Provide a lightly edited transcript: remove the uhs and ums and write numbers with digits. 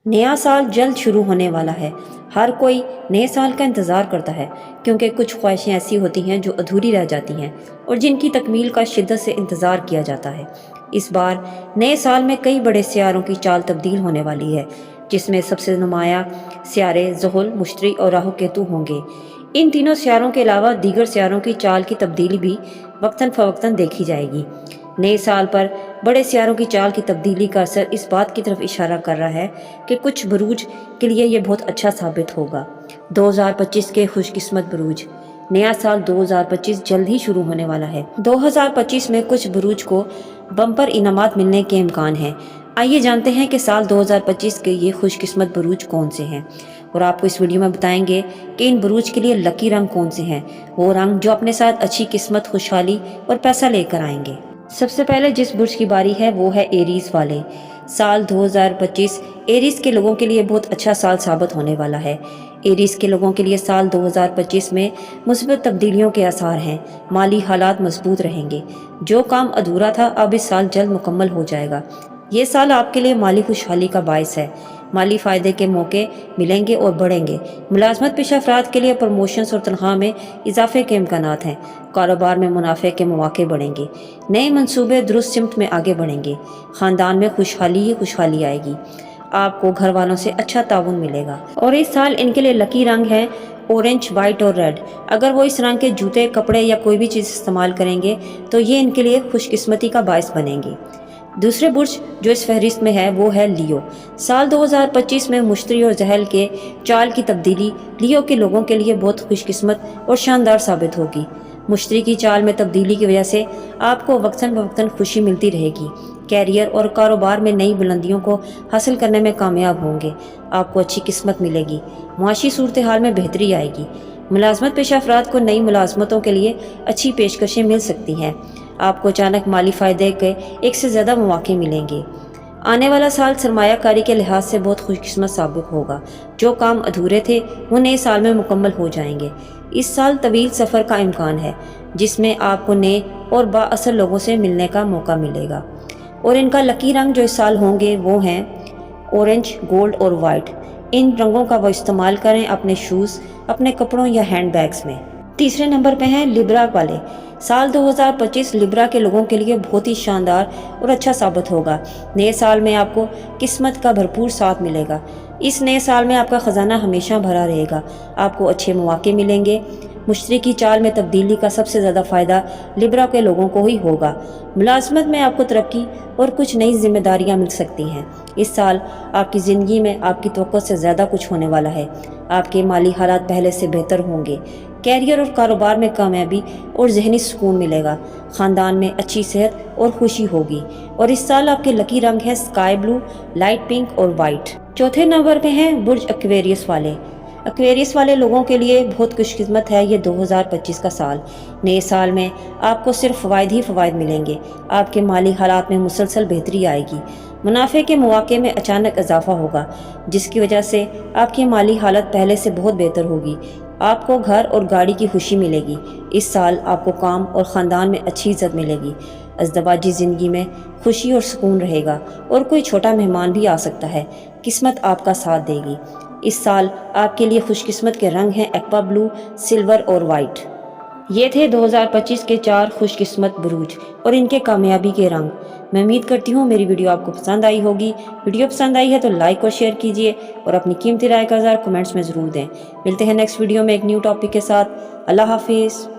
नया साल जल्द शुरू होने वाला है। हर कोई नए साल का इंतज़ार करता है क्योंकि कुछ ख्वाहिशें ऐसी होती हैं जो अधूरी रह जाती हैं और जिनकी तकमील का शिद्दत से इंतज़ार किया जाता है। इस बार नए साल में कई बड़े सियारों की चाल तब्दील होने वाली है, जिसमें सबसे नुमाया सियारे ज़ुहल, मुश्तरी और राहु केतु होंगे। इन तीनों सियारों के अलावा दीगर सियारों की चाल की तब्दीली भी वक्तन फ़वक्तन देखी जाएगी। नए साल पर बड़े सियारों की चाल की तब्दीली का असर इस बात की तरफ इशारा कर रहा है कि कुछ बुरूज के लिए ये बहुत अच्छा साबित होगा। 2025 के खुशकिस्मत बुरूज। नया साल 2025 जल्द ही शुरू होने वाला है। 2025 में कुछ बुरूज को बम्पर इनामात मिलने के इम्कान हैं। आइए जानते हैं कि साल 2025 के ये खुशकिस्मत बुरूज कौन से हैं, और आपको इस वीडियो में बताएंगे कि इन बुरूज के लिए लकी रंग कौन से हैं, वो रंग जो अपने साथ अच्छी किस्मत, खुशहाली और पैसा लेकर आएंगे। सबसे पहले जिस बुर्ज की बारी है वो है एरीज वाले। साल 2025 एरीज के लोगों के लिए बहुत अच्छा साल साबित होने वाला है। एरीज के लोगों के लिए साल 2025 में मुस्बत तब्दीलियों के आसार हैं। माली हालात मजबूत रहेंगे। जो काम अधूरा था अब इस साल जल्द मुकम्मल हो जाएगा। ये साल आपके लिए माली खुशहाली का बायस है। माली फ़ायदे के मौके मिलेंगे और बढ़ेंगे। मुलाजमत पेशा अफराद के लिए प्रमोशंस और तनख्वाह में इजाफे के इम्कानात हैं। कारोबार में मुनाफे के मौके बढ़ेंगे। नए मंसूबे दुरुस्त सिमत में आगे बढ़ेंगे। ख़ानदान में खुशहाली ही खुशहाली आएगी। आपको घर वालों से अच्छा ताउन मिलेगा। और इस साल इनके लिए लकी रंग है ऑरेंज, वाइट और रेड। अगर वो इस रंग के जूते, कपड़े या कोई भी चीज़ इस्तेमाल करेंगे तो ये इनके लिए खुशकिस्मती का बायस बनेंगे। दूसरे बुर्ज जो इस फहरिस्त में है वो है लियो। साल 2025 में मुश्तरी और जहल के चाल की तब्दीली लियो के लोगों के लिए बहुत खुशकिस्मत और शानदार साबित होगी। मुश्तरी की चाल में तब्दीली की वजह से आपको वक्तन फ़वक्तन खुशी मिलती रहेगी। कैरियर और कारोबार में नई बुलंदियों को हासिल करने में कामयाब होंगे। आपको अच्छी किस्मत मिलेगी। मुआशी सूरत हाल में बेहतरी आएगी। मुलाजमत पेशा अफराद को नई मुलाजमतों के लिए अच्छी पेशकशें मिल सकती हैं। आपको अचानक माली फ़ायदे के एक से ज़्यादा मौके मिलेंगे। आने वाला साल सरमायाकारी के लिहाज से बहुत खुशकिस्मत साबित होगा। जो काम अधूरे थे वो नए साल में मुकम्मल हो जाएंगे। इस साल तवील सफ़र का इम्कान है, जिसमें आपको नए और बाअसर लोगों से मिलने का मौका मिलेगा। और इनका लकी रंग जो इस साल होंगे वो हैं ऑरेंज, गोल्ड और वाइट। इन रंगों का वो इस्तेमाल करें अपने शूज़, अपने कपड़ों या हैंड बैग्स में। तीसरे नंबर पे हैं लिब्रा वाले। साल 2025 लिब्रा के लोगों के लिए बहुत ही शानदार और अच्छा साबित होगा। नए साल में आपको किस्मत का भरपूर साथ मिलेगा। इस नए साल में आपका ख़जाना हमेशा भरा रहेगा। आपको अच्छे मौके मिलेंगे। मुश्तरी की चाल में तब्दीली का सबसे ज़्यादा फ़ायदा लिब्रा के लोगों को ही होगा। मुलाजमत में आपको तरक्की और कुछ नई जिम्मेदारियां मिल सकती हैं। इस साल आपकी ज़िंदगी में आपकी तवक्को से ज़्यादा कुछ होने वाला है। आपके माली हालात पहले से बेहतर होंगे। कैरियर और कारोबार में कामयाबी और जहनी सुकून मिलेगा। ख़ानदान में अच्छी सेहत और खुशी होगी। और इस साल आपके लकी रंग है स्काई ब्लू, लाइट पिंक और वाइट। चौथे नंबर पे हैं बुर्ज एक्वेरियस वाले। एक्वेरियस वाले लोगों के लिए बहुत खुशकिस्मत है ये 2025 का साल। नए साल में आपको सिर्फ फ़वाइद ही फ़वाइद मिलेंगे। आपके माली हालात में मुसलसल बेहतरी आएगी। मुनाफे के मौके में अचानक इजाफा होगा, जिसकी वजह से आपकी माली हालत पहले से बहुत बेहतर होगी। आपको घर और गाड़ी की खुशी मिलेगी। इस साल आपको काम और ख़ानदान में अच्छी इज़्ज़त मिलेगी। अज़दवाजी ज़िंदगी में खुशी और सुकून रहेगा और कोई छोटा मेहमान भी आ सकता है। किस्मत आपका साथ देगी। इस साल आपके लिए खुशकिस्मत के रंग हैं एक्वा ब्लू, सिल्वर और वाइट। ये थे 2025 के 4 खुशकिस्मत बुरूज और इनके कामयाबी के रंग। मैं उम्मीद करती हूँ मेरी वीडियो आपको पसंद आई होगी। वीडियो पसंद आई है तो लाइक और शेयर कीजिए और अपनी कीमती राय का इज़हार कमेंट्स में ज़रूर दें। मिलते हैं नेक्स्ट वीडियो में एक न्यू टॉपिक के साथ। अल्लाह हाफिज़।